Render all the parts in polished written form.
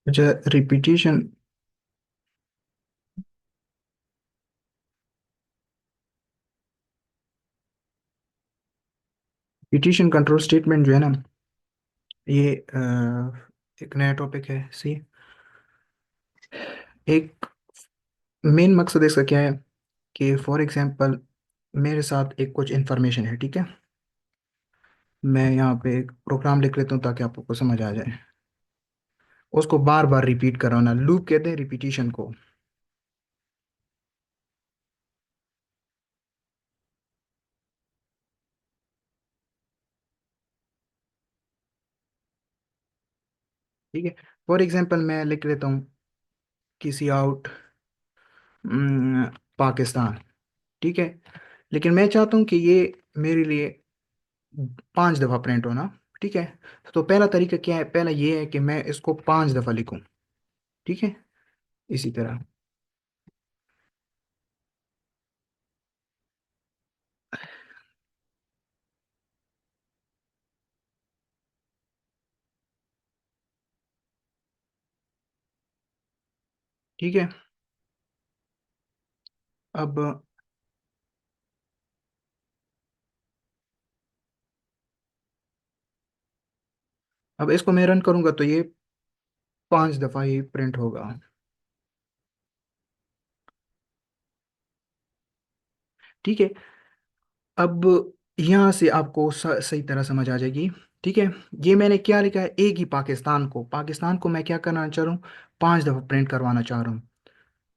अच्छा, repetition. Repetition control statement जो है ना, ये एक नया टॉपिक है। सी एक मेन मकसद इसका क्या है कि फॉर एग्जांपल मेरे साथ एक कुछ इन्फॉर्मेशन है, ठीक है। मैं यहाँ पे एक प्रोग्राम लिख लेता हूँ ताकि आपको समझ आ जाए। उसको बार बार रिपीट कराना, लूप कहते हैं रिपीटिशन को। ठीक है। फॉर एग्जांपल मैं लिख लेता हूँ किसी आउट पाकिस्तान, ठीक है। लेकिन मैं चाहता हूँ कि ये मेरे लिए 5 दफ़ा प्रिंट होना, ठीक है। तो पहला तरीका क्या है, पहला ये है कि मैं इसको 5 दफ़ा लिखूं, ठीक है। इसी तरह। ठीक है। अब अब इसको मैं रन करूंगा तो ये 5 दफ़ा ही प्रिंट होगा। ठीक है। अब यहाँ से आपको सही तरह समझ आ जाएगी। ठीक है। ये मैंने क्या लिखा है, एक ही पाकिस्तान को मैं क्या करना चाह रहा हूँ, 5 दफ़ा प्रिंट करवाना चाह रहा हूँ।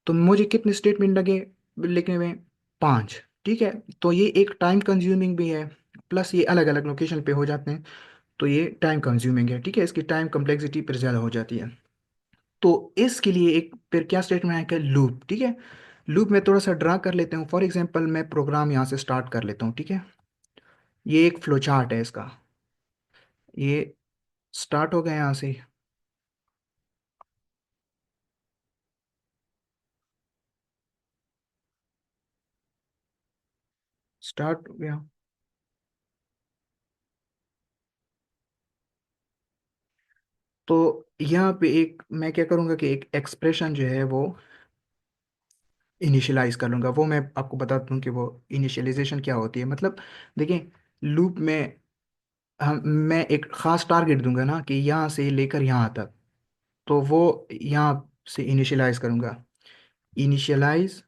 तो मुझे कितने स्टेटमेंट लगे लिखने में, 5। ठीक है। तो ये एक टाइम कंज्यूमिंग भी है, प्लस ये अलग अलग लोकेशन पे हो जाते हैं, तो ये टाइम कंज्यूमिंग है। ठीक है, इसकी टाइम कम्प्लेक्सिटी फिर ज़्यादा हो जाती है। तो इसके लिए एक फिर क्या स्टेटमेंट है कि लूप। ठीक है। लूप में थोड़ा सा ड्रा कर लेते हूँ। फॉर एग्जांपल मैं प्रोग्राम यहाँ से स्टार्ट कर लेता हूँ, ठीक है। ये एक फ्लो चार्ट है इसका। ये स्टार्ट हो गया यहाँ से। स्टार्ट हो गया। तो यहाँ पे एक मैं क्या करूँगा कि एक एक्सप्रेशन जो है वो इनिशियलाइज कर लूँगा। वो मैं आपको बताता हूँ कि वो इनिशियलाइजेशन क्या होती है। मतलब देखिए, लूप में मैं एक ख़ास टारगेट दूंगा ना कि यहाँ से लेकर यहाँ तक, तो वो यहाँ से इनिशियलाइज करूँगा। Initialize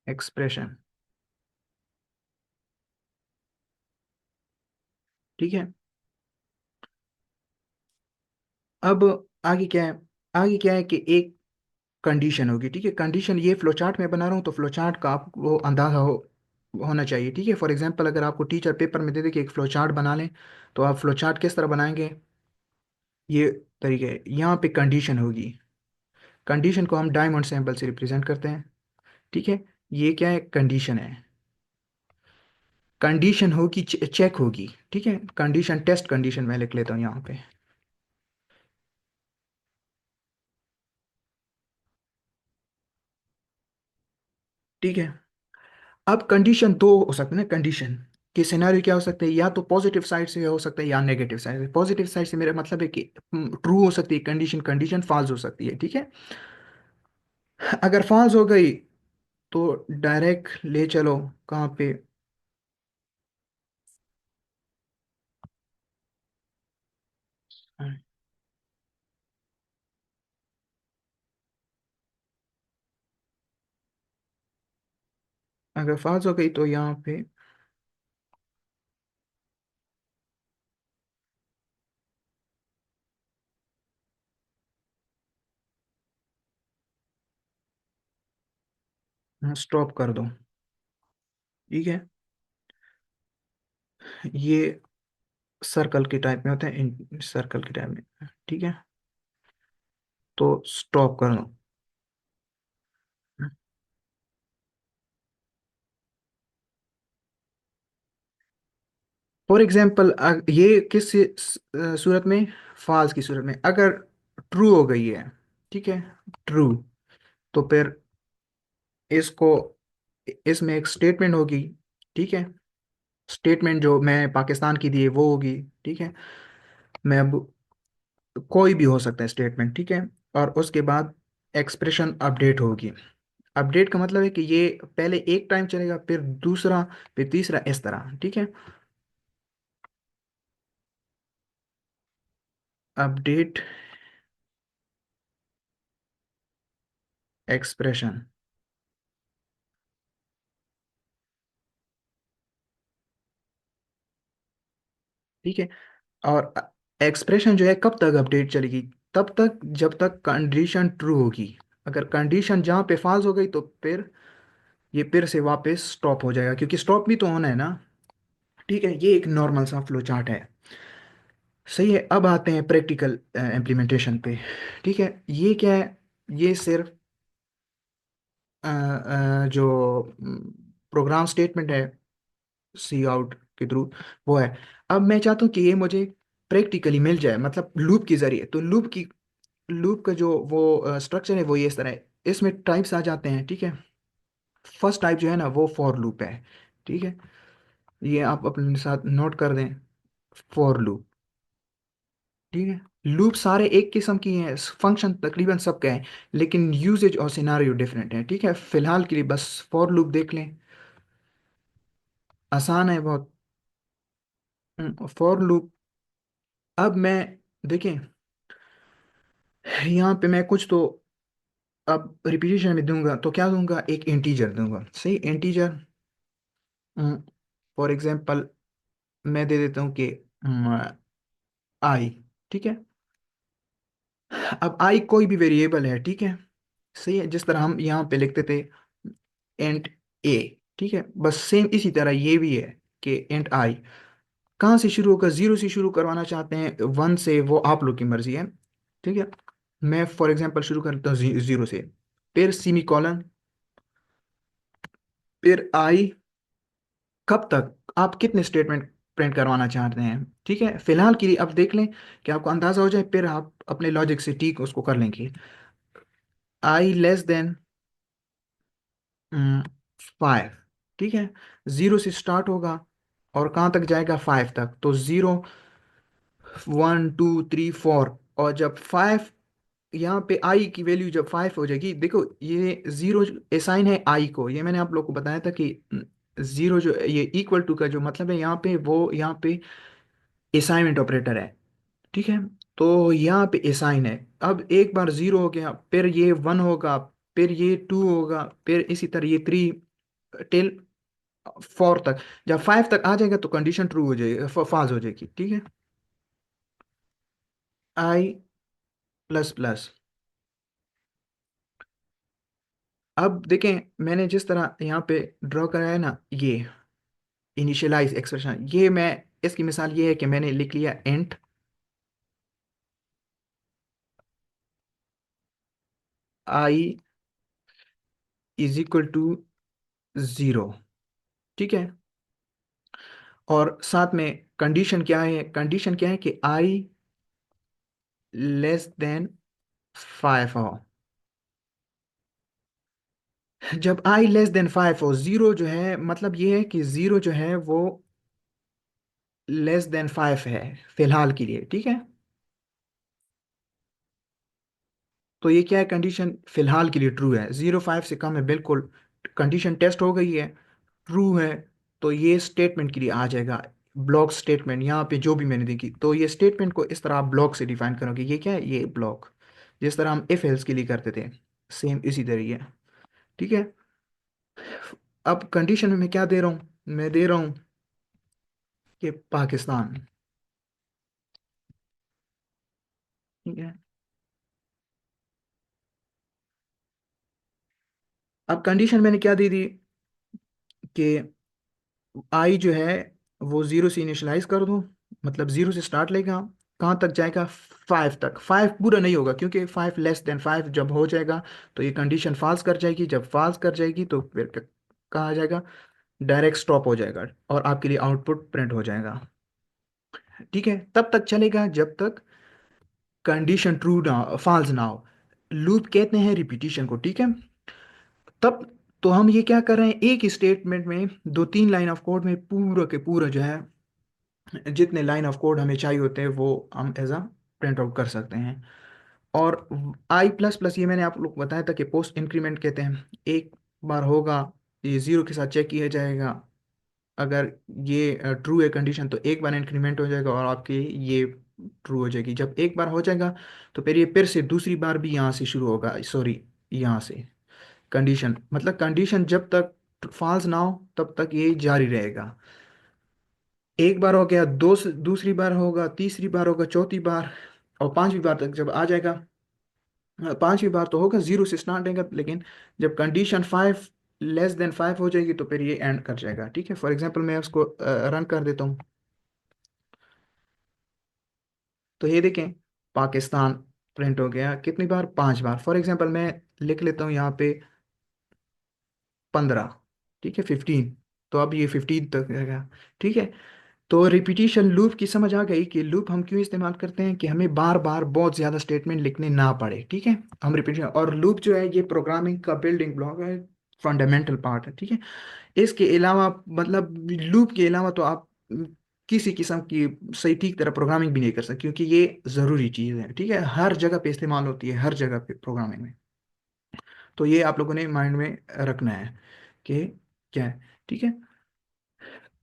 expression. ठीक है। अब आगे क्या है, आगे क्या है कि एक कंडीशन होगी। ठीक है। कंडीशन ये फ्लो चार्ट में बना रहा हूँ तो फ्लो चार्ट का आपको अंदाजा होना चाहिए। ठीक है। फॉर एग्जांपल अगर आपको टीचर पेपर में दे दे कि एक फ्लो चार्ट बना लें, तो आप फ्लो चार्ट किस तरह बनाएंगे, ये तरीके है। यहाँ पे कंडीशन होगी। कंडीशन को हम डायमंड सैंपल से रिप्रेजेंट करते हैं। ठीक है। ये क्या है, कंडीशन है। कंडीशन होगी, चेक होगी। ठीक है। कंडीशन टेस्ट कंडीशन मैं लिख लेता हूँ यहाँ पे। ठीक है। अब कंडीशन दो हो सकते हैं ना, कंडीशन के सिनेरियो क्या हो सकते हैं, या तो पॉजिटिव साइड से हो सकता है या नेगेटिव साइड से। पॉजिटिव साइड से मेरा मतलब है कि ट्रू हो सकती है कंडीशन, कंडीशन फॉल्स हो सकती है। ठीक है। अगर फॉल्स हो गई तो डायरेक्ट ले चलो कहाँ पे। अगर फॉल्स हो गई तो यहाँ पे स्टॉप कर दो। ठीक है। ये सर्कल के टाइप में होते हैं, इन सर्कल के टाइप में। ठीक है। तो स्टॉप कर दो। फॉर एग्जाम्पल ये किस सूरत में, फॉल्स की सूरत में, अगर ट्रू हो गई है, ठीक है, ट्रू, तो फिर इसको, इसमें एक स्टेटमेंट होगी, ठीक है, स्टेटमेंट जो मैं पाकिस्तान की दी है वो होगी, ठीक है। मैं अब, कोई भी हो सकता है स्टेटमेंट, ठीक है। और उसके बाद एक्सप्रेशन अपडेट होगी। अपडेट का मतलब है कि ये पहले एक टाइम चलेगा, फिर दूसरा, फिर तीसरा, इस तरह, ठीक है। अपडेट एक्सप्रेशन, ठीक है। और एक्सप्रेशन जो है कब तक अपडेट चलेगी, तब तक जब तक कंडीशन ट्रू होगी। अगर कंडीशन जहाँ पे फॉल्स हो गई तो फिर ये फिर से वापस स्टॉप हो जाएगा, क्योंकि स्टॉप भी तो होना है ना, ठीक है। ये एक नॉर्मल सा फ्लो चार्ट है। सही है। अब आते हैं प्रैक्टिकल इम्प्लीमेंटेशन पे, ठीक है। ये क्या है, ये सिर्फ जो प्रोग्राम स्टेटमेंट है सी आउट के थ्रू, वो है। अब मैं चाहता हूँ कि ये मुझे प्रैक्टिकली मिल जाए, मतलब लूप के जरिए। तो लूप का जो वो स्ट्रक्चर है वो ये इस तरह है। इसमें टाइप्स आ जाते हैं, ठीक है। फर्स्ट टाइप जो है ना वो फॉर लूप है, ठीक है। ये आप अपने साथ नोट कर दें, फॉर लूप, ठीक है। लूप सारे एक किस्म की हैं, फंक्शन तकरीबन सबके हैं, लेकिन यूजेज और सिनारियो डिफरेंट है, ठीक है। फिलहाल के लिए बस फॉर लूप देख लें, आसान है बहुत। फॉर लूप, अब मैं, देखें, यहाँ पे मैं कुछ तो अब रिपीटिशन में दूंगा, तो क्या दूंगा, एक इंटीजर दूंगा, सही, इंटीजर। फॉर एग्जांपल मैं दे देता हूँ कि आई, ठीक है। अब आई कोई भी वेरिएबल है, ठीक है, सही है, जिस तरह हम यहाँ पे लिखते थे एंट ए, ठीक है। बस सेम इसी तरह ये भी है कि एंट आई। कहाँ से शुरू होगा, जीरो से शुरू करवाना चाहते हैं, वन से, वो आप लोग की मर्जी है, ठीक है। मैं फॉर एग्जांपल शुरू करता हूँ जीरो से, फिर सीमी कॉलन, फिर आई, कब तक आप कितने स्टेटमेंट प्रिंट करवाना चाहते हैं, ठीक है। फिलहाल के लिए अब देख लें कि आपको अंदाजा हो जाए, फिर आप अपने लॉजिक से ठीक उसको कर लेंगे। आई लेस देन 5, ठीक है। जीरो से स्टार्ट होगा और कहाँ तक जाएगा, 5 तक। तो जीरो, 1 2 3 4, और जब 5, यहाँ पे आई की वैल्यू जब 5 हो जाएगी, देखो ये जीरो असाइन है आई को, ये मैंने आप लोग को बताया था कि जीरो जो ये इक्वल टू का जो मतलब है यहाँ पे, वो यहाँ पे असाइनमेंट ऑपरेटर है, ठीक है। तो यहाँ पे असाइन है। अब एक बार जीरो हो गया, फिर ये वन होगा, फिर ये टू होगा, फिर इसी तरह ये थ्री, टिल 4 तक। जब 5 तक आ जाएगा तो कंडीशन ट्रू हो जाएगी, फॉल्स हो जाएगी, ठीक है। आई प्लस प्लस, अब देखें मैंने जिस तरह यहाँ पे ड्रॉ कराया है ना, ये इनिशियलाइज एक्सप्रेशन, ये मैं, इसकी मिसाल ये है कि मैंने लिख लिया int I is equal to 0, ठीक है। और साथ में कंडीशन क्या है, कंडीशन क्या है कि आई लेस देन 5 हो। जब आई लेस देन 5 हो, जीरो जो है, मतलब ये है कि जीरो जो है वो लेस देन 5 है फिलहाल के लिए, ठीक है। तो ये क्या है, कंडीशन फिलहाल के लिए ट्रू है, 0 5 से कम है बिल्कुल, कंडीशन टेस्ट हो गई है, ट्रू है। तो ये स्टेटमेंट के लिए आ जाएगा, ब्लॉक स्टेटमेंट, यहाँ पे जो भी मैंने देखी, तो ये स्टेटमेंट को इस तरह आप ब्लॉक से डिफाइन करोगे। ये क्या है, ये ब्लॉक, जिस तरह हम इफ एल्स के लिए करते थे, सेम इसी तरीके, ठीक है। अब कंडीशन में मैं क्या दे रहा हूँ, मैं दे रहा हूँ कि पाकिस्तान, ठीक है। अब कंडीशन मैंने क्या दे दी कि आई जो है वो जीरो से इनिशलाइज कर दूं, मतलब जीरो से स्टार्ट लेगा, कहाँ तक जाएगा, 5 तक। 5 पूरा नहीं होगा, क्योंकि 5 लेस देन 5 जब हो जाएगा तो ये कंडीशन फॉल्स कर जाएगी, जब फॉल्स कर जाएगी तो फिर कहाँ आ जाएगा, डायरेक्ट स्टॉप हो जाएगा और आपके लिए आउटपुट प्रिंट हो जाएगा। ठीक है, तब तक चलेगा जब तक कंडीशन ट्रू ना, फॉल्स ना हो। लूप कहते हैं रिपीटिशन को, ठीक है। तब तो हम ये क्या कर रहे हैं, एक ही स्टेटमेंट में दो तीन लाइन ऑफ कोड में पूरा के पूरा जो है, जितने लाइन ऑफ कोड हमें चाहिए होते हैं वो हम एज अ प्रिंट आउट कर सकते हैं। और आई प्लस प्लस ये मैंने आप लोग को बताया था कि पोस्ट इंक्रीमेंट कहते हैं। एक बार होगा, ये जीरो के साथ चेक किया जाएगा। अगर ये ट्रू है कंडीशन तो एक बार इंक्रीमेंट हो जाएगा और आपकी ये ट्रू हो जाएगी। जब एक बार हो जाएगा तो फिर ये फिर से दूसरी बार भी यहाँ से शुरू होगा, सॉरी, यहाँ से कंडीशन, मतलब कंडीशन जब तक फॉल्स ना हो तब तक ये जारी रहेगा। एक बार हो गया, दूसरी बार होगा, तीसरी बार होगा, चौथी बार और पांचवी बार तक जब आ जाएगा। पांचवी बार तो होगा, जीरो से स्टार्ट होगा, लेकिन जब कंडीशन 5 <5 हो जाएगी तो फिर ये एंड कर जाएगा। ठीक है, फॉर एग्जांपल मैं उसको रन कर देता हूँ। तो ये देखें, पाकिस्तान प्रिंट हो गया कितनी बार, 5 बार। फॉर एग्जांपल मैं लिख लेता हूँ यहाँ पे 15, ठीक है, 15। तो अब ये 15 तक रहेगा। ठीक है, तो रिपीटिशन लूप की समझ आ गई कि लूप हम क्यों इस्तेमाल करते हैं, कि हमें बार बार बहुत ज़्यादा स्टेटमेंट लिखने ना पड़े। ठीक है, हम रिपीटिशन, और लूप जो है ये प्रोग्रामिंग का बिल्डिंग ब्लॉक है, फंडामेंटल पार्ट है। ठीक है, इसके अलावा मतलब लूप के अलावा तो आप किसी किस्म की सही ठीक तरह प्रोग्रामिंग भी नहीं कर सकते, क्योंकि ये ज़रूरी चीज़ है। ठीक है, हर जगह पे इस्तेमाल होती है, हर जगह पे प्रोग्रामिंग में। तो ये आप लोगों ने माइंड में रखना है कि क्या है। ठीक है,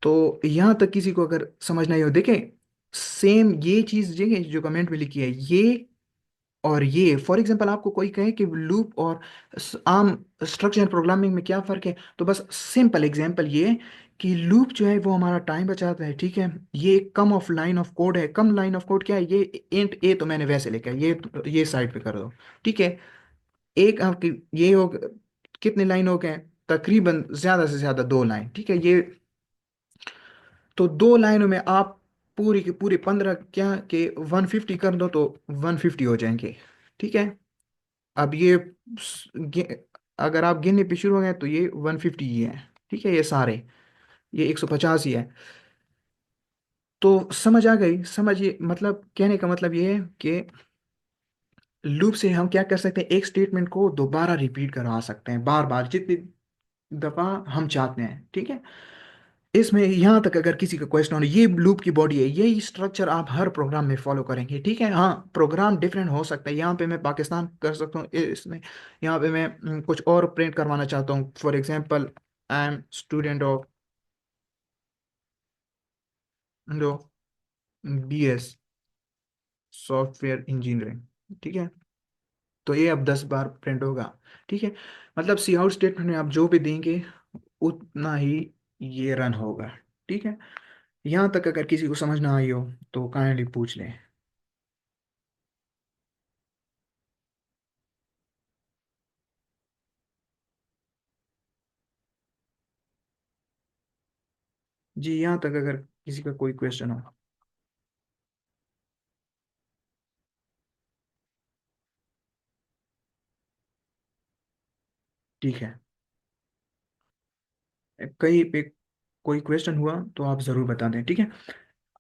तो यहाँ तक किसी को अगर समझ नहीं हो, देखें, सेम ये चीज़ जो कमेंट में लिखी है, ये और ये, फॉर एग्जांपल आपको कोई कहे कि लूप और आम स्ट्रक्चर प्रोग्रामिंग में क्या फ़र्क है, तो बस सिंपल एग्जांपल ये है कि लूप जो है वो हमारा टाइम बचाता है। ठीक है, ये कम ऑफ लाइन ऑफ कोड है। कम लाइन ऑफ कोड क्या है, ये इंट ए तो मैंने वैसे लिखा है, ये साइड पे कर दो। ठीक है, एक आपकी ये हो, कितने लाइन हो गए, तकरीबन ज़्यादा से ज़्यादा 2 लाइन। ठीक है, ये तो 2 लाइनों में आप पूरी की पूरी 15 क्या के 150 कर दो तो 150 हो जाएंगे। ठीक है, अब ये अगर आप गिनने पे शुरू हो गए तो ये 150 ही है। ठीक है, ये सारे, ये 150 ही है। तो समझ आ गई, समझिए, मतलब कहने का मतलब ये है कि लूप से हम क्या कर सकते हैं, एक स्टेटमेंट को दोबारा रिपीट करवा सकते हैं, बार बार जितनी दफा हम चाहते हैं। ठीक है, इसमें यहाँ तक अगर किसी का क्वेश्चन हो, ये लूप की बॉडी है, यही स्ट्रक्चर आप हर प्रोग्राम में फॉलो करेंगे। ठीक है, हाँ, प्रोग्राम डिफरेंट हो सकता है, यहाँ पे मैं पाकिस्तान कर सकता हूँ, इसमें यहाँ पे मैं कुछ और प्रिंट करवाना चाहता हूँ। For example, I am student of low BS software engineering. ठीक है, तो ये अब 10 बार प्रिंट होगा। ठीक है, मतलब सी आउट स्टेटमेंट में आप जो भी देंगे उतना ही ये रन होगा। ठीक है, यहाँ तक अगर किसी को समझ ना आई हो तो काइंडली पूछ लें। जी, यहाँ तक अगर किसी का कोई क्वेश्चन हो। ठीक है, कहीं पे कोई क्वेश्चन हुआ तो आप ज़रूर बता दें। ठीक है,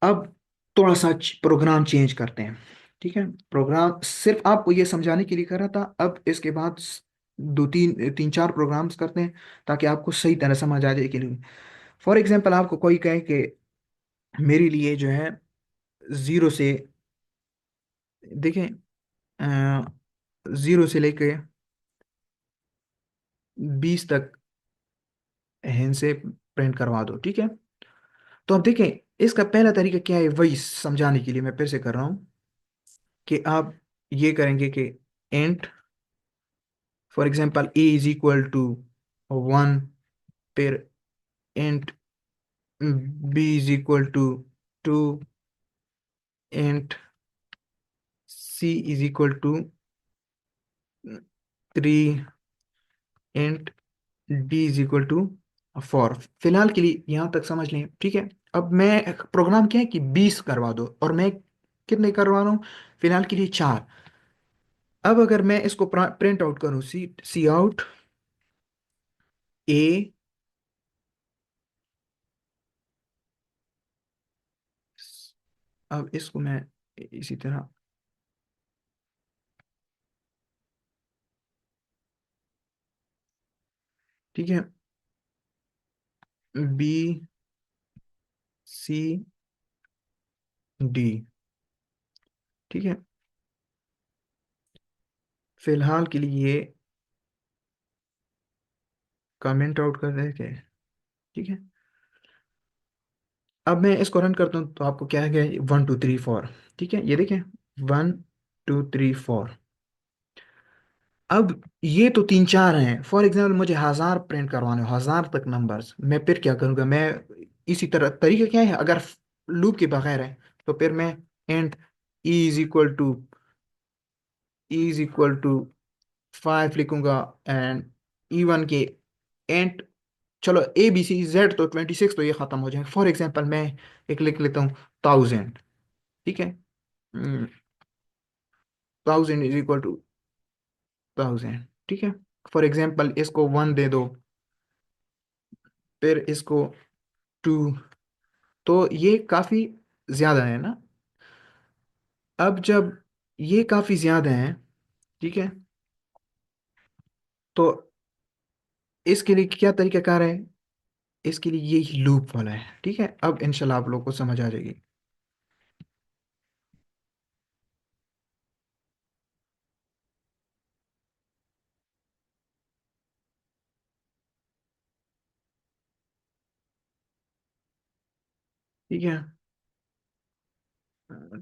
अब थोड़ा सा प्रोग्राम चेंज करते हैं। ठीक है, प्रोग्राम सिर्फ आपको ये समझाने के लिए कर रहा था, अब इसके बाद दो तीन तीन चार प्रोग्राम्स करते हैं ताकि आपको सही तरह समझ आ जाए। के लिए फॉर एग्जांपल आपको कोई कहे कि मेरे लिए जो है ज़ीरो से, देखें, 0 से लेके 20 तक हेन से प्रिंट करवा दो। ठीक है, तो अब देखें, इसका पहला तरीका क्या है, वही समझाने के लिए मैं फिर से कर रहा हूँ कि आप ये करेंगे कि इंट, फॉर एग्जांपल A = 1, फिर int B = 2, int C = 3, int D = 4। फिलहाल के लिए यहाँ तक समझ लें। ठीक है, अब मैं प्रोग्राम क्या है कि 20 करवा दो, और मैं कितने करवा रहा हूँ, फिलहाल के लिए 4। अब अगर मैं इसको प्रिंट आउट करूँ, सी आउट A, अब इसको मैं इसी तरह, ठीक है, बी सी डी, ठीक है, फिलहाल के लिए ये कमेंट आउट कर रहे थे, ठीक है। अब मैं इसको रन करता हूँ तो आपको क्या है, 1 2 3 4, ठीक है, ये देखें, 1 2 3 4। अब ये तो तीन चार हैं, फॉर एग्जाम्पल मुझे 1000 प्रिंट करवाने हो, 1000 तक नंबर्स, मैं फिर क्या करूँगा, मैं इसी तरह तरीका क्या है, अगर लूप के बगैर है तो फिर मैं and E is equal to 5 लिखूंगा, एंड E1 के एंड, चलो ABCZ तो 26, तो ये खत्म हो जाएगा, फॉर एग्जाम्पल मैं एक लिख लेता हूँ 1000, ठीक है, 1000 इज इक्वल टू 1000, ठीक है, फॉर एग्जाम्पल इसको 1 दे दो, फिर इसको 2, तो ये काफी ज्यादा है ना। अब जब ये काफी ज्यादा है, ठीक है, तो इसके लिए क्या तरीका कार है, इसके लिए ये लूप वाला है, ठीक है, अब इंशाल्लाह आप लोग को समझ आ जाएगी। ठीक है,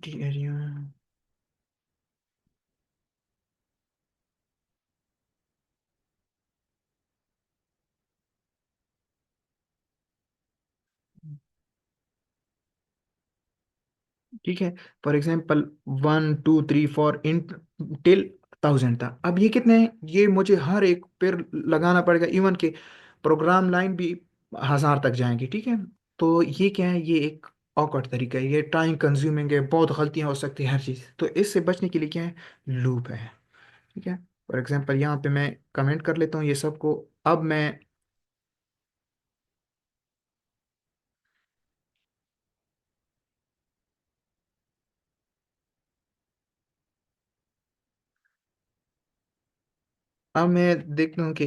ठीक है, ठीक है, फॉर एग्जाम्पल 1 2 3 4 इन टिल 1000 था, अब ये कितने हैं, ये मुझे हर एक पेड़ लगाना पड़ेगा, इवन के प्रोग्राम लाइन भी 1000 तक जाएंगी, ठीक है। तो ये क्या है, ये एक ऑकवर्ड तरीका है, ये टाइम कंज्यूमिंग है, बहुत गलतियां हो सकती है हर चीज़, तो इससे बचने के लिए क्या है, लूप है, ठीक है। फॉर एग्जाम्पल यहाँ पे मैं कमेंट कर लेता हूँ ये सबको। अब मैं, अब मैं देखता हूँ कि,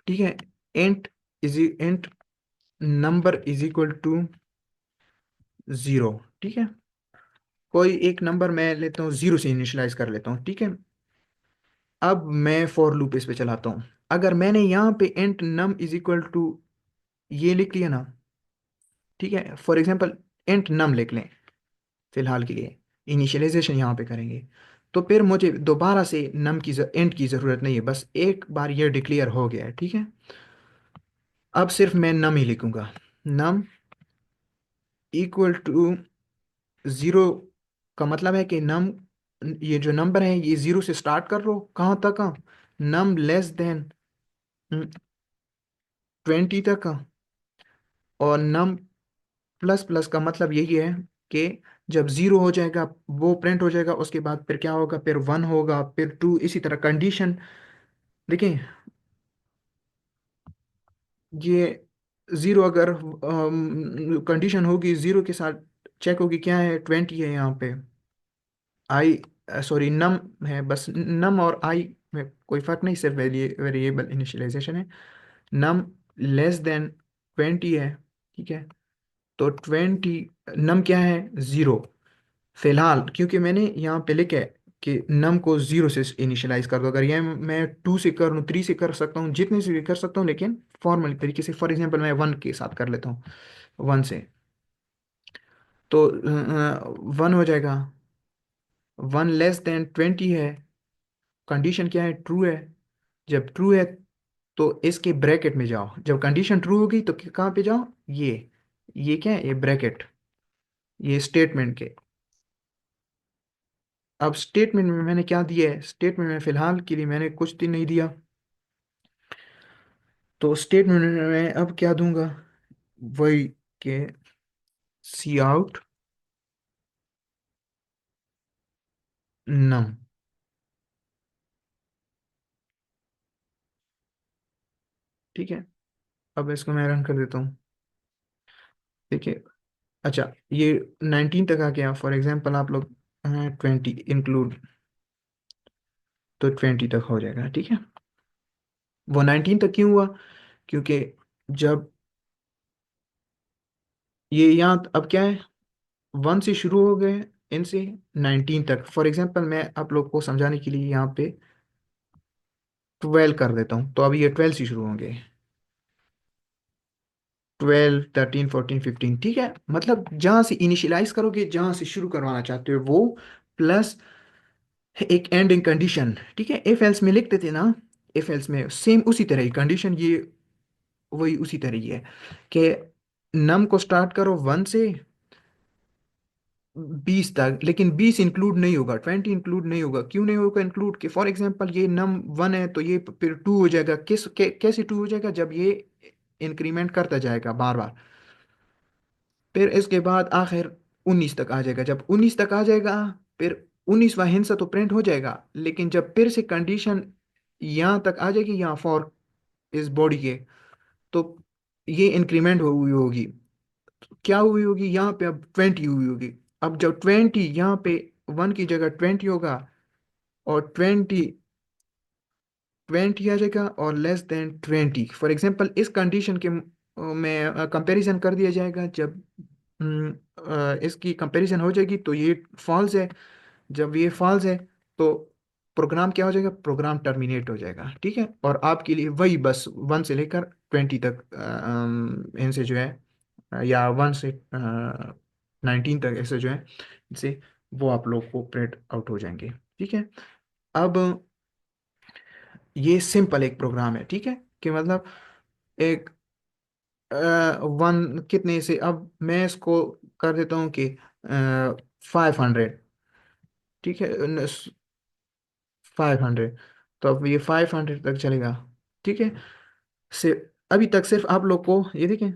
ठीक है, एंट एंट नंबर इज इक्वल टू 0, ठीक है, कोई एक नंबर मैं लेता हूँ, 0 से इनिशियलाइज कर लेता हूँ, ठीक है। अब मैं फॉर लूप इस पे चलाता हूँ, अगर मैंने यहाँ पे एंट नम इज इक्वल टू ये लिख लिया ना, ठीक है, फॉर एग्जाम्पल एंट नम लिख लें, फिलहाल के लिए इनिशियलाइजेशन यहाँ पे करेंगे, तो फिर मुझे दोबारा से नम की एंट की ज़रूरत नहीं है, बस एक बार ये डिक्लेयर हो गया है, ठीक है। अब सिर्फ मैं नम ही लिखूंगा, नम इक्वल टू 0, का मतलब है कि नम, ये जो नंबर है ये 0 से स्टार्ट कर लो, कहाँ तक का, नम लेस देन 20 तक का, और नम प्लस प्लस का मतलब यही है कि जब 0 हो जाएगा वो प्रिंट हो जाएगा, उसके बाद फिर क्या होगा, फिर 1 होगा, फिर 2, इसी तरह कंडीशन। देखिए, ये 0 अगर कंडीशन होगी 0 के साथ, चेक होगी क्या है, 20 है यहाँ पे, आई, सॉरी नम है, बस नम और आई में कोई फर्क नहीं, सिर्फ वेरिएबल इनिशियलाइजेशन है, नम लेस देन 20 है, ठीक है, तो 20, नम क्या है, 0, फिलहाल क्योंकि मैंने यहाँ पे लिखा है कि नम को 0 से इनिशियलाइज कर दो, अगर ये मैं 2 से कर लूँ, 3 से कर सकता हूँ, जितने से भी कर सकता हूँ, लेकिन फॉर्मल तरीके से, फॉर एग्जांपल मैं 1 के साथ कर लेता हूँ, 1 से, तो 1 हो जाएगा, 1 < 20 है, कंडीशन क्या है, ट्रू है, जब ट्रू है तो इसके ब्रैकेट में जाओ, जब कंडीशन ट्रू होगी तो कहाँ पे जाओ, ये क्या है, ये ब्रैकेट, ये स्टेटमेंट के। अब स्टेटमेंट में मैंने क्या दिया है, स्टेटमेंट में फिलहाल के लिए मैंने कुछ दिन नहीं दिया, तो स्टेटमेंट में अब क्या दूंगा, वही के सी आउट नम, ठीक है। अब इसको मैं रन कर देता हूँ, देखिए, अच्छा, ये 19 तक आ गया। फॉर एग्जांपल आप लोग 20 इंक्लूड, तो 20 तक हो जाएगा, ठीक है। वो 19 तक क्यों हुआ? क्योंकि जब ये यहाँ अब क्या है, 1 से शुरू हो गए, इनसे 19 तक। फॉर एग्जांपल मैं आप लोग को समझाने के लिए यहाँ पे 12 कर देता हूँ, तो अभी ये 12 से शुरू होंगे। 12, 13, 14, 15, ठीक है। मतलब जहां से इनिशियलाइज करोगे, जहां से शुरू करवाना चाहते हो वो, प्लस एक एंडिंग कंडीशन, ठीक है। इफ एल्स में लिखते थे ना, इफ एल्स में सेम उसी तरह ही कंडीशन, ये वही उसी तरह ही है कि नम को स्टार्ट करो 1 से 20 तक, लेकिन 20 इंक्लूड नहीं होगा, 20 इंक्लूड नहीं होगा। क्यों नहीं होगा इंक्लूड? कि फॉर एग्जांपल ये नम 1 है, तो ये फिर 2 हो जाएगा। कैसे 2 हो जाएगा? जब ये इंक्रीमेंट करता जाएगा बार बार, फिर इसके बाद आखिर 19 तक आ जाएगा। जब 19 तक आ जाएगा, फिर 19वां हिस्सा तो प्रिंट हो जाएगा, लेकिन जब फिर से कंडीशन यहाँ तक आ जाएगी, यहाँ फॉर इस बॉडी के, तो ये इंक्रीमेंट हुई होगी। क्या हुई होगी? यहाँ पे अब 20 हुई होगी। अब जब 20 यहाँ पे 1 की जगह 20 होगा, और 20 आ जाएगा, और लेस देन 20, फॉर एग्जांपल इस कंडीशन के में कंपैरिजन कर दिया जाएगा। जब इसकी कंपैरिजन हो जाएगी तो ये फॉल्स है। जब ये फॉल्स है, तो प्रोग्राम क्या हो जाएगा? प्रोग्राम टर्मिनेट हो जाएगा, ठीक है। और आपके लिए वही बस 1 से लेकर 20 तक, इनसे जो है, या 1 से 19 तक, ऐसे जो है, इनसे वो आप लोग को प्रिंट आउट हो जाएंगे, ठीक है। अब ये सिंपल एक प्रोग्राम है, ठीक है, कि मतलब एक 1 कितने से, अब मैं इसको कर देता हूँ कि 500, ठीक है, 500। तो अब ये 500 तक चलेगा, ठीक है। से अभी तक सिर्फ आप लोग को ये देखें,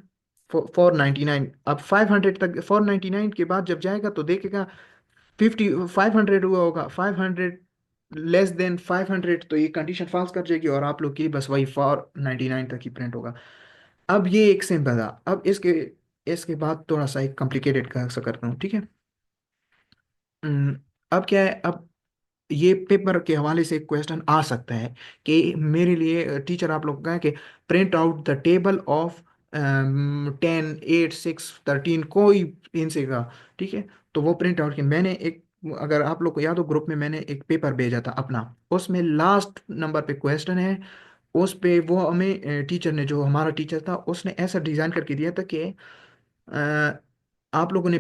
499। अब 500 तक, 499 के बाद जब जाएगा तो देखेगा 500 हुआ होगा। 500 लेस देन 500, तो ये कंडीशन फॉल्स कर जाएगी, और आप लोग की बस वही 499 तक ही प्रिंट होगा। अब ये एक सिंपल था। अब इसके इसके बाद थोड़ा सा एक कॉम्प्लिकेटेड का सा करता हूँ, ठीक है। अब क्या है, अब ये पेपर के हवाले से क्वेश्चन आ सकता है कि मेरे लिए टीचर आप लोग कहें कि print out the table of 10, 8, 6, 13, कोई इनसे का, ठीक है। तो वो प्रिंट आउट की मैंने एक, अगर आप लोग को याद हो, ग्रुप में मैंने एक पेपर भेजा था अपना, उसमें लास्ट नंबर पे क्वेश्चन है। उस पे वो हमें टीचर ने, जो हमारा टीचर था, उसने ऐसा डिज़ाइन करके दिया था कि आप लोगों ने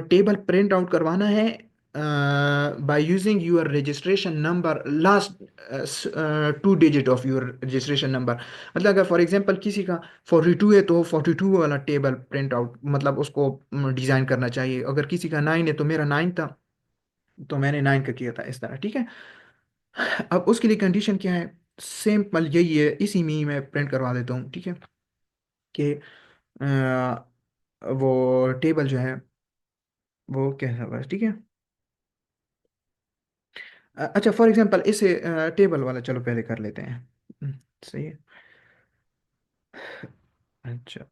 टेबल प्रिंट आउट करवाना है by using your registration number, last 2 digit of your registration number. मतलब अगर फॉर एग्जांपल किसी का 42 है, तो 42 वाला टेबल प्रिंट आउट, मतलब उसको डिज़ाइन करना चाहिए। अगर किसी का 9 है, तो मेरा 9 था, तो मैंने 9 का किया था, इस तरह, ठीक है। अब उसके लिए कंडीशन क्या है? सिंपल यही है, इसी में ही मैं प्रिंट करवा देता हूँ, ठीक है। कि वो टेबल जो है, वो कैसा बस, ठीक है। अच्छा, फॉर एग्जांपल इसे टेबल वाला चलो पहले कर लेते हैं। सही है। अच्छा,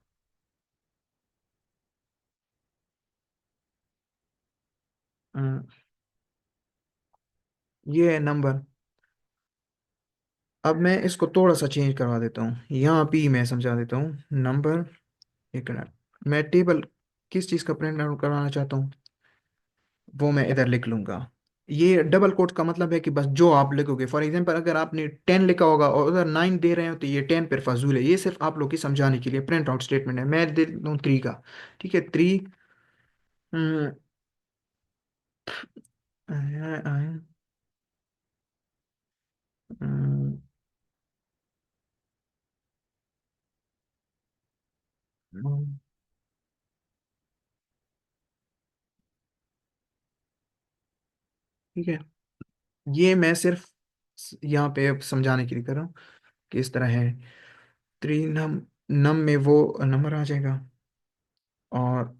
अ, ये है नंबर। अब मैं इसको थोड़ा सा चेंज करवा देता हूँ, यहाँ पे ही मैं समझा देता हूँ। नंबर, एक मिनट, मैं टेबल किस चीज़ का प्रिंट आउट करवाना चाहता हूँ, वो मैं इधर लिख लूंगा। ये डबल कोट का मतलब है कि बस जो आप लिखोगे, फॉर एग्जांपल अगर आपने 10 लिखा होगा और उधर 9 दे रहे हो, तो ये 10 फिर फजूल है। ये सिर्फ आप लोग की समझाने के लिए प्रिंट आउट स्टेटमेंट है। मैं दे दूँ 3 का, ठीक है, 3। ठीक है, ये मैं सिर्फ यहाँ पे समझाने के लिए कर रहा हूँ कि इस तरह है। 3 नम, नम में वो नंबर आ जाएगा, और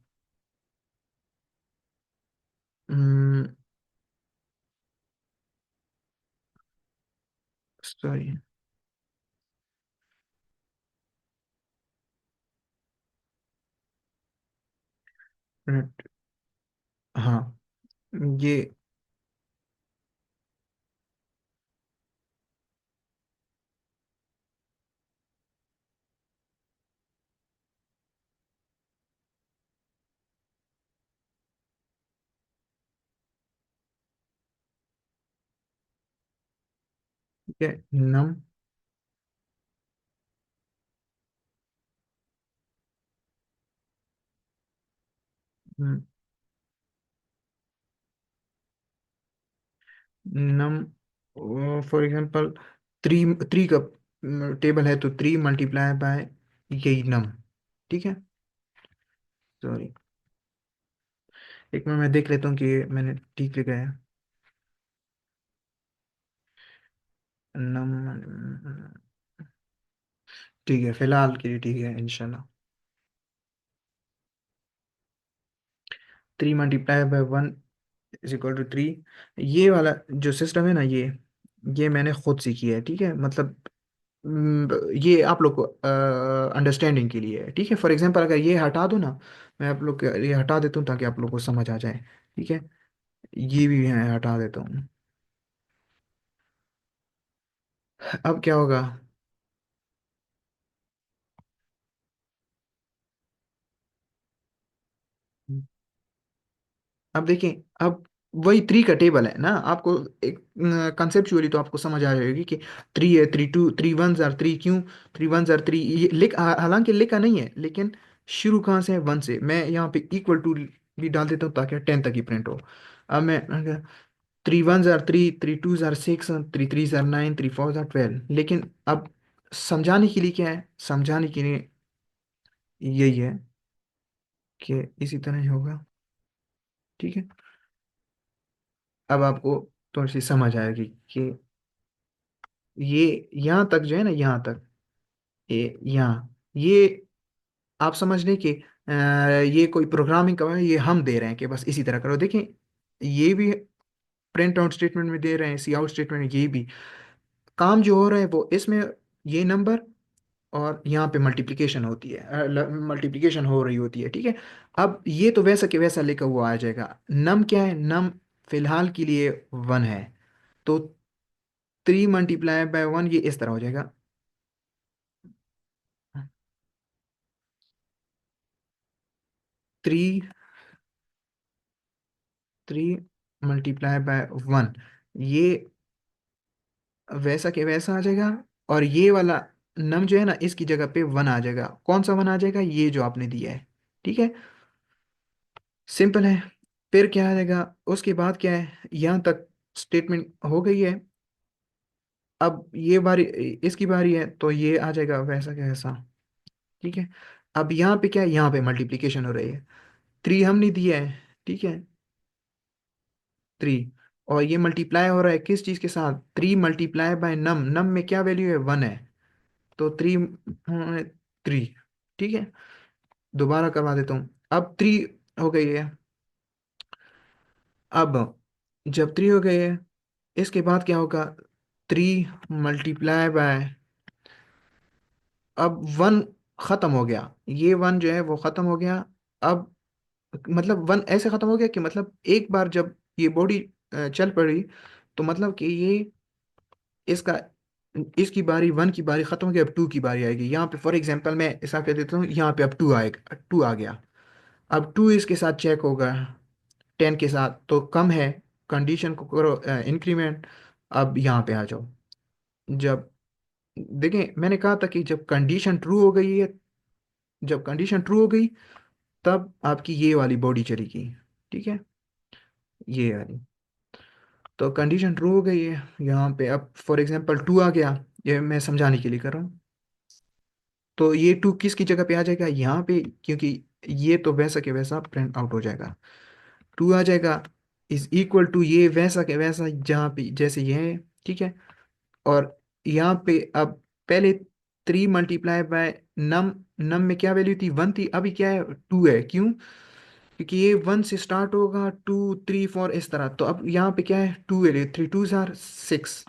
सॉरी, हाँ ये ये नम नम फॉर एग्जांपल थ्री थ्री का टेबल है तो 3 × यही नम। ठीक है। सॉरी, एक मिनट मैं देख लेता हूँ कि ये मैंने ठीक लिखा है। नम, ठीक है, फिलहाल के लिए ठीक है इंशाल्लाह। 3 × 1 = 3। ये वाला जो सिस्टम है ना, ये मैंने खुद सीखी है। ठीक है, मतलब ये आप लोग को अंडरस्टैंडिंग के लिए है। ठीक है, फॉर एग्जांपल अगर ये हटा दो ना, मैं आप लोग ये हटा देता हूँ ताकि आप लोग को समझ आ जाए। ठीक है, ये भी मैं हटा देता हूँ। अब क्या होगा? अब देखिए, अब वही 3 का टेबल है ना, आपको एक कंसेप्चुअली तो आपको समझ आ जाएगी कि 3 है 3 2 3 1 3 क्यों 3 1 3 ये लिख हालांकि लिखा नहीं है, लेकिन शुरू कहाँ से है? 1 से। मैं यहाँ पे = भी डाल देता हूँ ताकि 10 तक ही प्रिंट हो। अब मैं 3 1 3 3 2 6 3 3 9 3 4 12, लेकिन अब समझाने के लिए क्या है, समझाने के लिए यही है कि इसी तरह ही होगा। ठीक है, अब आपको थोड़ी सी समझ आएगी कि ये यहाँ तक जो है ना, यहाँ तक यहाँ ये आप समझ लें कि ये कोई प्रोग्रामिंग का है, ये हम दे रहे हैं कि बस इसी तरह करो। देखें, ये भी प्रिंट आउट स्टेटमेंट में दे रहे हैं, सी आउट स्टेटमेंट, ये भी काम जो हो रहा है वो इसमें ये नंबर और यहाँ पे मल्टीप्लिकेशन होती है, मल्टीप्लिकेशन हो रही होती है। ठीक है, अब ये तो वैसा कि वैसा लिखा हुआ आ जाएगा। नम क्या है? नम फिलहाल के लिए 1 है, तो 3 × 1 ये इस तरह हो जाएगा। 3 3 × 1 ये वैसा के वैसा आ जाएगा। और ये वाला नम जो है ना, इसकी जगह पे 1 आ जाएगा। कौन सा 1 आ जाएगा? ये जो आपने दिया है। ठीक है, सिंपल है। फिर क्या आ जाएगा? उसके बाद क्या है? यहाँ तक स्टेटमेंट हो गई है। अब ये बारी, इसकी बारी है, तो ये आ जाएगा वैसा के वैसा। ठीक है, अब यहाँ पे क्या है? यहाँ पे मल्टीप्लीकेशन हो रही है। 3 हमने दिया है। ठीक है, 3, और ये मल्टीप्लाई हो रहा है किस चीज के साथ? 3 × नम। नम में क्या वैल्यू है? 1 है, तो 3 ठीक है, दोबारा करवा देता हूँ। अब 3 हो गई है। अब जब 3 हो गई है, इसके बाद क्या होगा? 3 × अब 1 खत्म हो गया। ये 1 जो है वो खत्म हो गया। अब मतलब 1 ऐसे खत्म हो गया कि मतलब एक बार जब ये बॉडी चल पड़ी, तो मतलब कि ये इसका इसकी बारी, 1 की बारी खत्म हो गई। अब 2 की बारी आएगी। यहाँ पे फॉर एग्जांपल मैं ऐसा कर देता हूँ, यहाँ पे अब 2 आएगा, 2 आ गया। अब 2 इसके साथ चेक होगा 10 के साथ, तो कम है। कंडीशन को करो इंक्रीमेंट। अब यहाँ पे आ जाओ। जब देखें, मैंने कहा था कि जब कंडीशन ट्रू हो गई है, जब कंडीशन ट्रू हो गई, तब आपकी ये वाली बॉडी चलेगी। ठीक है, ये वाली। तो कंडीशन ट्रू हो गई है यहाँ पे। अब फॉर एग्जांपल 2 आ गया, ये मैं समझाने के लिए कर रहा हूँ। तो ये 2 किसकी जगह पे आ जाएगा? यहाँ पे, क्योंकि ये तो वैसा के वैसा प्रिंट आउट हो जाएगा। 2 आ जाएगा इज इक्वल टू ये वैसा के वैसा जहाँ पे जैसे ये है। ठीक है, और यहाँ पे अब पहले 3 × नम। नम में क्या वैल्यू थी? 1 थी, अभी क्या है? 2 है। क्यों? क्योंकि ये 1 से स्टार्ट होगा, 2 3 4 इस तरह। तो अब यहाँ पे क्या है? 2 वैल्यू, 3 2 6।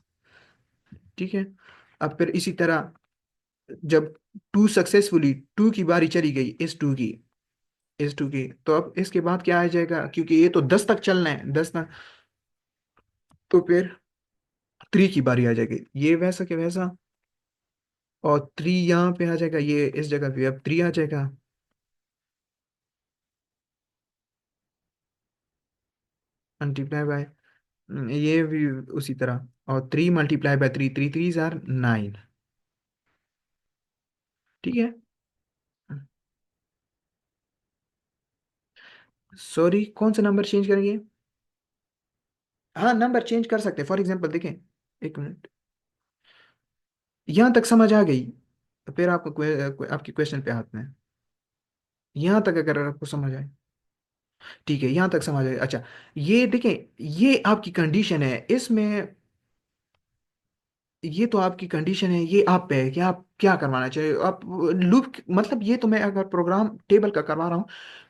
ठीक है, अब फिर इसी तरह जब 2 सक्सेसफुली 2 की बारी चली गई, इस 2 की, इज टू की, तो अब इसके बाद क्या आ जाएगा, क्योंकि ये तो 10 तक चलना है, 10 तक, तो फिर 3 की बारी आ जाएगी, ये वैसा के वैसा, और 3 यहाँ पे आ जाएगा, ये इस जगह पे अब 3 आ जाएगा, मल्टीप्लाई बाय ये भी उसी तरह, और 3 × 3 × 3, 3 3 9। ठीक है। सॉरी, कौन सा नंबर चेंज करेंगे? हाँ, नंबर चेंज कर सकते हैं, फॉर एग्जांपल देखें, एक मिनट, यहाँ तक समझ आ गई, तो फिर आपको आपकी क्वेश्चन पे हाथ में, यहाँ तक अगर आपको समझ आए, ठीक है, यहाँ तक समझ आए, अच्छा। ये देखें, ये आपकी कंडीशन है, इसमें ये तो आपकी कंडीशन है, ये आप पे है कि आप क्या करवाना चाहिए, आप लूप, मतलब ये तो मैं अगर प्रोग्राम टेबल का करवा रहा हूँ,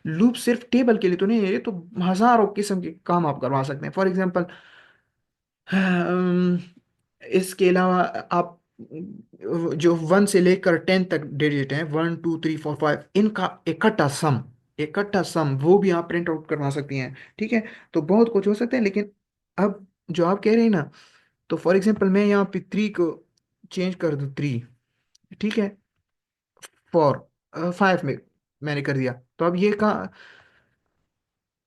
लूप सिर्फ टेबल के लिए तो नहीं है, ये तो हजारों किस्म के काम आप करवा सकते हैं, फॉर एग्जांपल इसके अलावा आप जो 1 से लेकर 10 तक डिजिट हैं, 1 2 3 4 5, इनका इकट्ठा सम वो भी आप प्रिंट आउट करवा सकती हैं, ठीक है। तो बहुत कुछ हो सकता है, लेकिन अब जो आप कह रहे हैं ना, तो फॉर एग्जांपल मैं यहाँ पे 3 को चेंज कर दूँ, 3, ठीक है, 4 5 में मैंने कर दिया, तो अब ये कहाँ,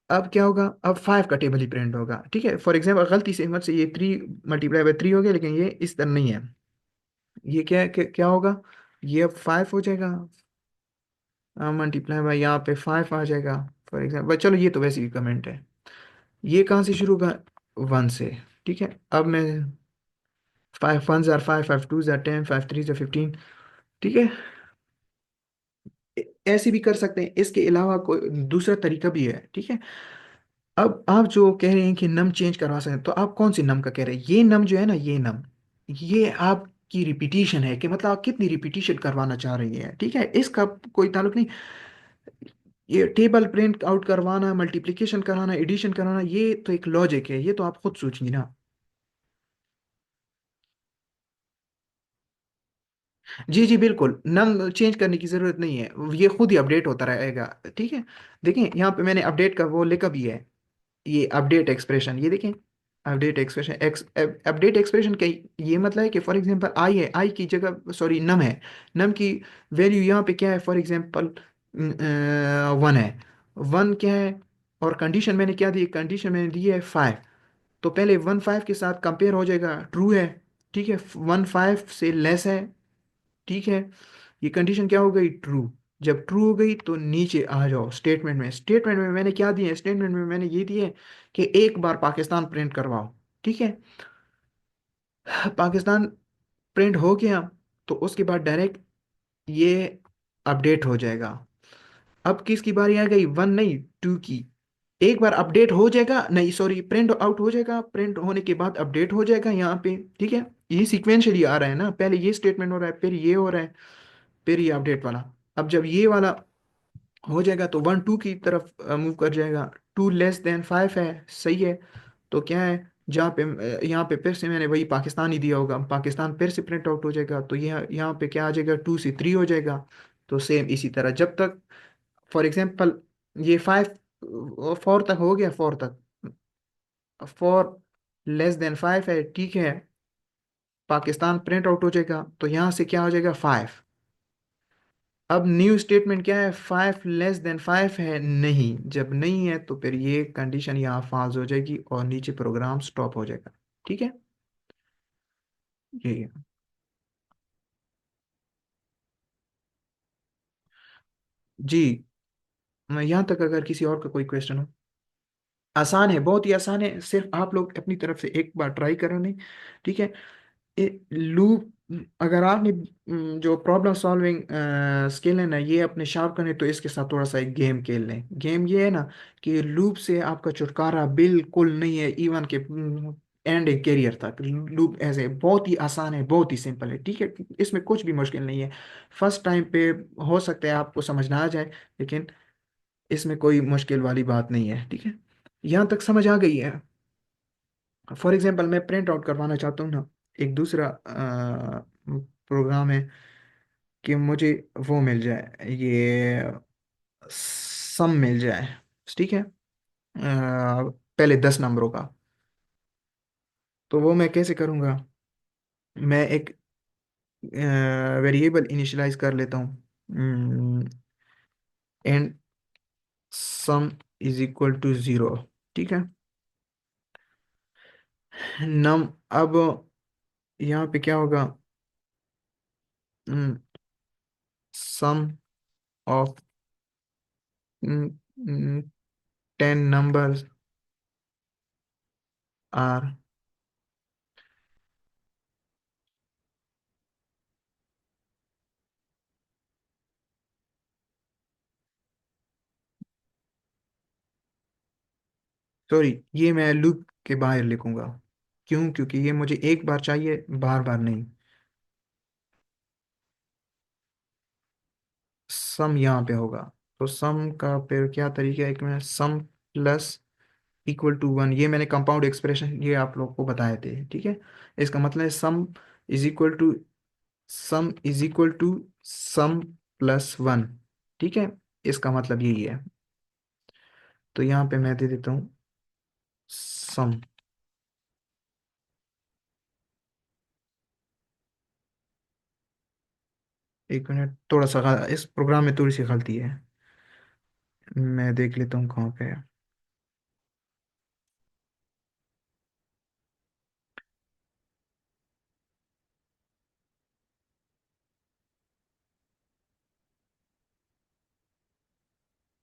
अब क्या होगा, अब 5 का टेबल ही प्रिंट होगा, ठीक है, फॉर एग्जाम्पल गलती से मत से ये 3 × 3 हो गया, लेकिन ये इस तरह नहीं है, ये क्या होगा, ये अब 5 हो जाएगा, मल्टीप्लाई बाय यहाँ पे 5 आ जाएगा, फॉर एग्जाम्पल, चलो ये तो वैसे भी कमेंट है, ये कहाँ से शुरू होगा, 1 से, ठीक है। अब मैं 5 1 * 5 5 2 * 10 5 3 * 15, ठीक है, ऐसे भी कर सकते हैं, इसके अलावा कोई दूसरा तरीका भी है, ठीक है। अब आप जो कह रहे हैं कि नम चेंज करवा सकते हैं, तो आप कौन सी नम का कह रहे हैं, ये नम जो है ना, ये नम, ये आपकी रिपीटिशन है, कि मतलब आप कितनी रिपीटिशन करवाना चाह रही है, ठीक है, इसका कोई ताल्लुक नहीं, ये टेबल प्रिंट आउट करवाना, मल्टीप्लिकेशन कराना, एडिशन कराना, ये तो एक लॉजिक है, ये तो आप खुद सोचिए ना। जी जी बिल्कुल, नम चेंज करने की जरूरत नहीं है, ये खुद ही अपडेट होता रहेगा, ठीक है। देखिए यहाँ पे मैंने अपडेट का वो लिखा भी है, ये अपडेट एक्सप्रेशन, ये देखें, अपडेट एक्सप्रेशन, अपडेट एक्सप्रेशन का ये मतलब है कि फॉर एग्जांपल आई है, आई की जगह सॉरी नम है, नम की वैल्यू यहाँ पे क्या है, फॉर एग्जांपल 1 है, 1 क्या है, और कंडीशन मैंने क्या दी, कंडीशन मैंने दी है 5, तो पहले 1 5 के साथ कंपेयर हो जाएगा, ट्रू है, ठीक है, 1 5 से लेस है, ठीक है, ये कंडीशन क्या हो गई, ट्रू। जब ट्रू हो गई तो नीचे आ जाओ स्टेटमेंट में, स्टेटमेंट में मैंने क्या दिया है, स्टेटमेंट में मैंने ये दिया है कि एक बार पाकिस्तान प्रिंट करवाओ, ठीक है, पाकिस्तान प्रिंट हो गया, तो उसके बाद डायरेक्ट ये अपडेट हो जाएगा। अब किसकी बारी आ गई, 1 नहीं, 2 की, एक बार अपडेट हो जाएगा, नहीं सॉरी, प्रिंट आउट हो जाएगा, प्रिंट होने के बाद अपडेट हो जाएगा यहाँ पे, ठीक है, ये सीक्वेंशियली आ रहा है ना, पहले ये स्टेटमेंट हो रहा है, फिर ये हो रहा है, फिर ये अपडेट वाला, अब जब ये वाला हो जाएगा तो 1 2 की तरफ मूव कर जाएगा, 2 < 5 है, सही है, तो क्या है, जहाँ पे यहाँ पे फिर से मैंने वही पाकिस्तान ही दिया होगा, पाकिस्तान फिर से प्रिंट आउट हो जाएगा, तो यहाँ पे क्या आ जाएगा, 2 से 3 हो जाएगा, तो सेम इसी तरह जब तक, फॉर एग्जांपल ये 4 तक हो गया, 4 < 5 है, ठीक है, पाकिस्तान प्रिंट आउट हो जाएगा, तो यहाँ से क्या हो जाएगा, 5। अब न्यू स्टेटमेंट क्या है, 5 < 5 है, नहीं, जब नहीं है तो फिर ये कंडीशन यहाँ फॉल्स हो जाएगी और नीचे प्रोग्राम स्टॉप हो जाएगा, ठीक है, यही है। जी, मैं यहाँ तक अगर किसी और का कोई क्वेश्चन हो, आसान है, बहुत ही आसान है, सिर्फ आप लोग अपनी तरफ से एक बार ट्राई करो, नहीं, ठीक है, लूप, अगर आपने जो प्रॉब्लम सॉल्विंग स्किल है ना, ये अपने शार्प करने, तो इसके साथ थोड़ा सा एक गेम खेल लें, गेम ये है ना, कि लूप से आपका छुटकारा बिल्कुल नहीं है, इवन के एंड ए कैरियर तक, लूप ऐसे बहुत ही आसान है, बहुत ही सिंपल है, ठीक है, इसमें कुछ भी मुश्किल नहीं है, फर्स्ट टाइम पे हो सकता है आपको समझ ना आ जाए, लेकिन इसमें कोई मुश्किल वाली बात नहीं है, ठीक है, यहाँ तक समझ आ गई है। फॉर एग्जांपल मैं प्रिंट आउट करवाना चाहता हूँ ना, एक दूसरा प्रोग्राम है, कि मुझे वो मिल जाए, ये सम मिल जाए, ठीक है, पहले 10 नंबरों का। तो वो मैं कैसे करूँगा? मैं एक वेरिएबल इनिशियलाइज कर लेता हूँ, and sum is equal to 0, ठीक है। नम अब यहाँ पे क्या होगा? Sum of 10 numbers are, sorry, ये मैं लूप के बाहर लिखूंगा। क्यों? क्योंकि ये मुझे एक बार चाहिए, बार बार नहीं। सम यहाँ पे होगा। तो सम का फिर क्या तरीका है? एक minute, sum plus equal to 1, ये मैंने कंपाउंड एक्सप्रेशन ये आप लोग को बताए थे, ठीक है। इसका मतलब है sum is equal to sum plus 1, ठीक है। इसका मतलब यही है। तो यहाँ पे मैं दे देता हूँ सम। एक मिनट, थोड़ा सा इस प्रोग्राम में थोड़ी सी गलती है, मैं देख लेता हूँ कहाँ पे है।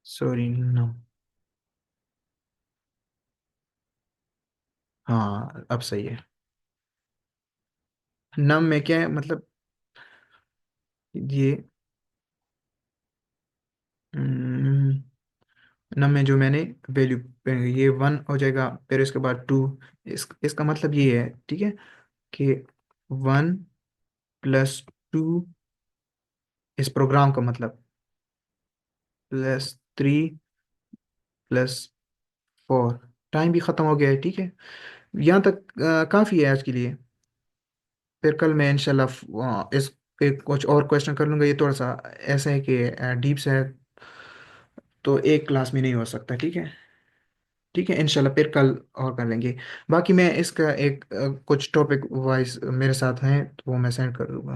Sorry, no. हाँ, अब सही है। नम में क्या है मतलब? ये नम में जो मैंने वैल्यू, ये 1 हो जाएगा, फिर इसके बाद 2। इसका मतलब ये है, ठीक है, कि 1 + 2, इस प्रोग्राम का मतलब, +3 +4। टाइम भी ख़त्म हो गया है, ठीक है। यहाँ तक काफ़ी है आज के लिए। फिर कल मैं इंशाल्लाह इस पे कुछ और क्वेश्चन कर लूँगा। ये थोड़ा सा ऐसा है कि डीप से है, तो एक क्लास में नहीं हो सकता, ठीक है। ठीक है, इंशाल्लाह फिर कल और कर लेंगे। बाकी मैं इसका एक कुछ टॉपिक वाइज मेरे साथ हैं, तो वो मैं सेंड कर दूंगा।